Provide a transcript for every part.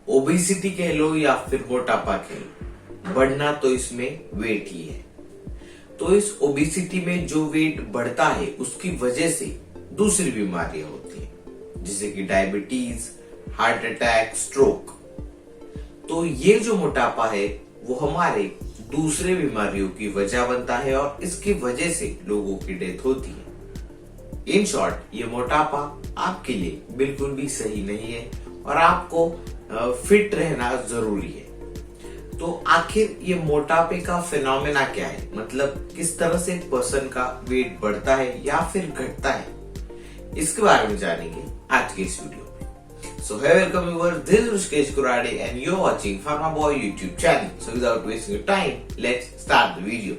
Obesity कह लो या फिर मोटापा कह लो, बढ़ना तो इसमें वेट ही है। तो इस ओबेसिटी में जो वेट बढ़ता है उसकी वजह से दूसरी बीमारियां होती हैं, जैसे कि डायबिटीज, हार्ट अटैक, स्ट्रोक। तो ये जो मोटापा है वो हमारे दूसरे बीमारियों की वजह बनता है और इसकी वजह से लोगों की डेथ होती है। इन शॉर्ट, ये मोटापा आपके लिए बिल्कुल भी सही नहीं है और आपको फिट रहना जरूरी है। तो आखिर ये मोटापे का फिनोमेना क्या है, मतलब किस तरह से एक पर्सन का वेट बढ़ता है या फिर घटता है, इसके बारे में जानेंगे आज के इस वीडियो में। So hey welcome viewers, this is Rishikesh Kurade and you are watching pharma boy YouTube channel. So without wasting your time, let's start the video.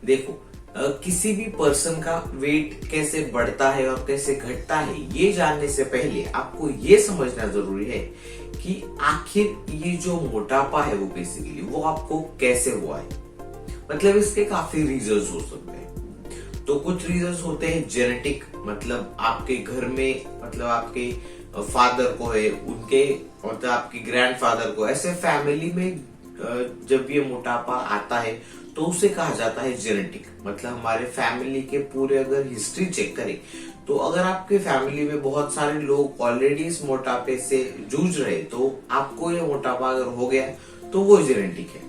देखो, किसी भी पर्सन का वेट कैसे बढ़ता है और कैसे घटता है, ये जानने से पहले आपको ये समझना जरूरी है कि आखिर ये जो मोटापा है वो बेसिकली वो आपको कैसे हुआ है। मतलब इसके काफी रीजंस हो सकते हैं। तो कुछ रीजंस होते हैं जेनेटिक, मतलब आपके घर में, मतलब आपके फादर को है, उनके मतलब आपके ग्रैंडफादर को, ऐसे फैमिली में जब ये मोटापा आता है तो उसे कहा जाता है जेनेटिक। मतलब हमारे फैमिली के पूरे अगर हिस्ट्री चेक करें तो अगर आपके फैमिली में बहुत सारे लोग ऑलरेडी इस मोटापे से जूझ रहे, तो आपको ये मोटापा अगर हो गया तो वो जेनेटिक है।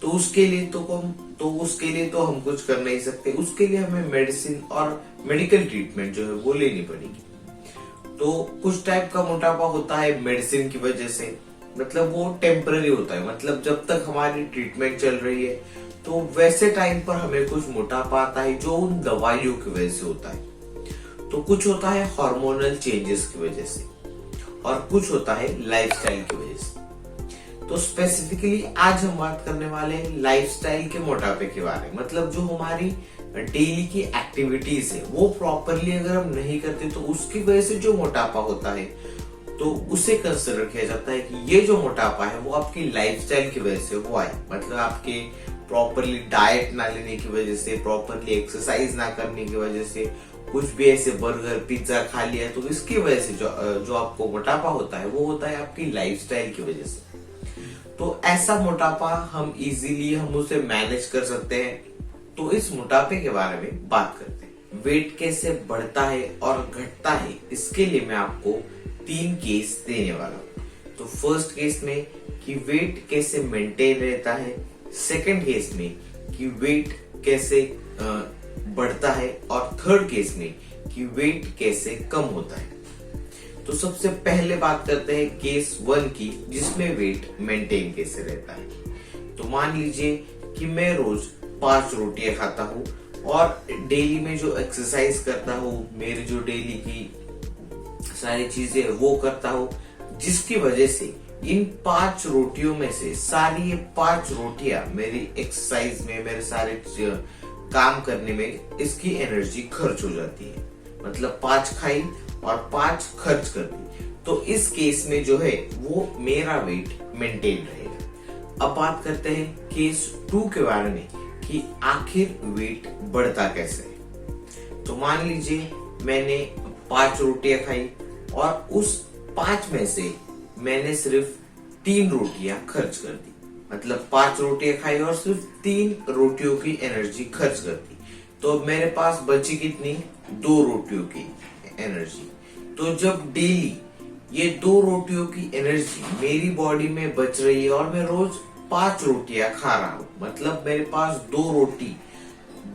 तो उसके लिए तो हम कुछ कर नहीं सकते। उसके लिए हमें मेडिसिन और मेडिकल ट्रीटमेंट जो है वो लेनी पड़ेगी। तो कुछ टाइप का मोटापा होता है मेडिसिन की वजह से, मतलब वो टेम्पररी होता है, मतलब जब तक हमारी ट्रीटमेंट चल रही है तो वैसे टाइम पर हमें कुछ मोटापा आता है जो उन दवाइयों की वजह से होता है। तो कुछ होता है हार्मोनल चेंजेस की वजह से और कुछ होता है लाइफस्टाइल की वजह से। तो स्पेसिफिकली आज हम बात करने वाले हैं लाइफस्टाइल के मोटापे के बारे में। मतलब जो हमारी डेली की एक्टिविटीज है वो प्रॉपरली अगर हम नहीं करते तो उसकी वजह से जो मोटापा होता है तो उसे कंसिडर किया जाता है कि ये जो मोटापा है वो आपकी लाइफस्टाइल की वजह से हुआ है। मतलब आपके प्रॉपरली डाइट ना लेने की वजह से, प्रॉपरली एक्सरसाइज ना करने की वजह से, कुछ भी ऐसे बर्गर पिज्जा खा लिया, तो इसकी वजह से जो आपको मोटापा होता है वो होता है आपकी लाइफस्टाइल की वजह से। तो ऐसा मोटापा हम उसे मैनेज कर सकते हैं। तो इस मोटापे के बारे में बात करते हैं। वेट कैसे बढ़ता है और घटता है, इसके लिए मैं आपको 3 केस देने वाला हूँ। तो फर्स्ट केस में कि वेट कैसे मेंटेन रहता है, सेकंड केस में कि वेट कैसे बढ़ता है और थर्ड केस में कि वेट कैसे कम होता है। तो सबसे पहले बात करते हैं केस 1 की, जिसमें वेट मेंटेन कैसे रहता है। तो मान लीजिए कि मैं रोज 5 रोटियां खाता हूँ और डेली में जो एक्सरसाइज करता हूँ, मेरी जो डेली की सारी चीजें वो करता हूँ, जिसकी वजह से इन 5 रोटियों में से सारी ये 5 रोटियां मेरी एक्सरसाइज में, मेरे सारे काम करने में इसकी एनर्जी खर्च हो जाती है। मतलब 5 खाई और 5 खर्च कर दी। तो इस केस में जो है वो मेरा वेट मेंटेन रहेगा। अब बात करते हैं केस 2 के बारे में कि आखिर वेट बढ़ता कैसे है। तो मान लीजिए मैंने 5 रोटियां खाई और उस 5 में से मैंने सिर्फ 3 रोटियां खर्च कर दी। मतलब 5 रोटियां खाई और सिर्फ 3 रोटियों की एनर्जी खर्च कर दी। तो मेरे पास बची कितनी? 2 रोटियों की एनर्जी। तो जब डेली ये 2 रोटियों की एनर्जी मेरी बॉडी में बच रही है और मैं रोज 5 रोटियां खा रहा हूं, मतलब मेरे पास 2 रोटी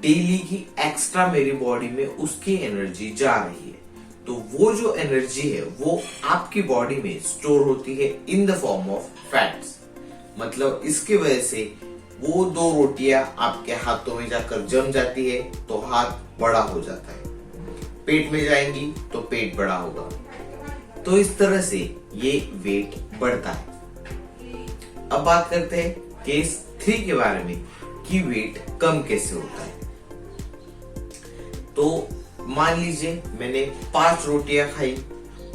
डेली की एक्स्ट्रा मेरी बॉडी में उसकी एनर्जी जा रही है। तो वो जो एनर्जी है वो आपकी बॉडी में स्टोर होती है in the form of fats. मतलब इसकी वजह से वो 2 रोटियां आपके हाथों में जाकर जम जाती है तो हाथ बड़ा हो जाता है, पेट में जाएंगी तो पेट बड़ा होगा। तो इस तरह से ये वेट बढ़ता है। अब बात करते हैं केस 3 के बारे में कि वेट कम कैसे होता है। तो मान लीजिए मैंने 5 रोटियां खाई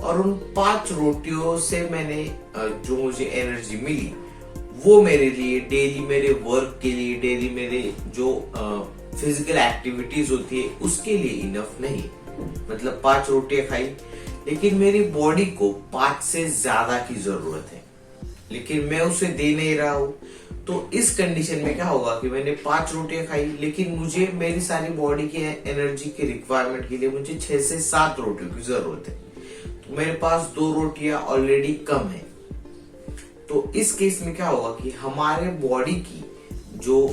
और उन 5 रोटियों से मैंने जो मुझे एनर्जी मिली वो मेरे लिए डेली मेरे वर्क के लिए, डेली मेरे जो फिजिकल एक्टिविटीज होती है उसके लिए इनफ नहीं। मतलब 5 रोटियां खाई लेकिन मेरी बॉडी को 5 से ज्यादा की जरूरत है, लेकिन मैं उसे दे नहीं रहा हूं। तो इस कंडीशन में क्या होगा कि मैंने 5 रोटियां खाई, लेकिन मुझे मेरी सारी बॉडी के एनर्जी के रिक्वायरमेंट के लिए मुझे 6 से 7 रोटियों की जरूरत है। तो मेरे पास 2 रोटियां ऑलरेडी कम है। तो इस केस में क्या होगा कि हमारे बॉडी की जो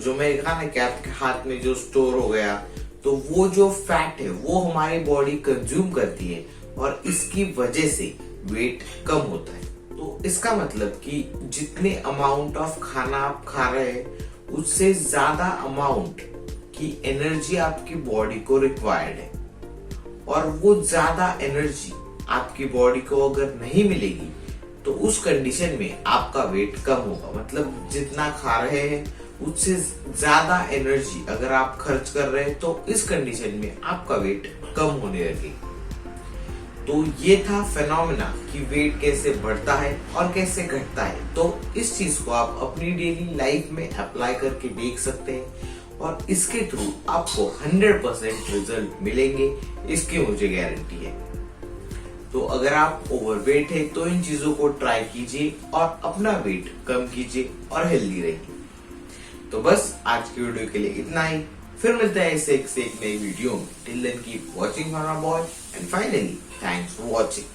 मैंने कहा ना कि आपके हाथ में जो स्टोर हो गया, तो वो जो फैट है वो हमारी बॉडी कंज्यूम करती है और इसकी वजह से वेट कम होता है। तो इसका मतलब कि जितने अमाउंट ऑफ खाना आप खा रहे हैं उससे ज्यादा अमाउंट की एनर्जी आपकी बॉडी को रिक्वायर्ड है, और वो ज्यादा एनर्जी आपकी बॉडी को अगर नहीं मिलेगी तो उस कंडीशन में आपका वेट कम होगा। मतलब जितना खा रहे हैं उससे ज्यादा एनर्जी अगर आप खर्च कर रहे हैं तो इस कंडीशन में आपका वेट कम होने लगेगा। तो ये था फेनोमेना कि वेट कैसे बढ़ता है और कैसे घटता है। तो इस चीज को आप अपनी डेली लाइफ में अप्लाई करके देख सकते हैं और इसके थ्रू आपको 100% रिजल्ट मिलेंगे, इसकी मुझे गारंटी है। तो अगर आप ओवरवेट है तो इन चीजों को ट्राई कीजिए और अपना वेट कम कीजिए और हेल्दी रहिए। तो बस आज की वीडियो के लिए इतना ही। फिर मिलते हैं ऐसे एक नई वीडियो में। Till then keep watching for my boy and finally thanks for watching.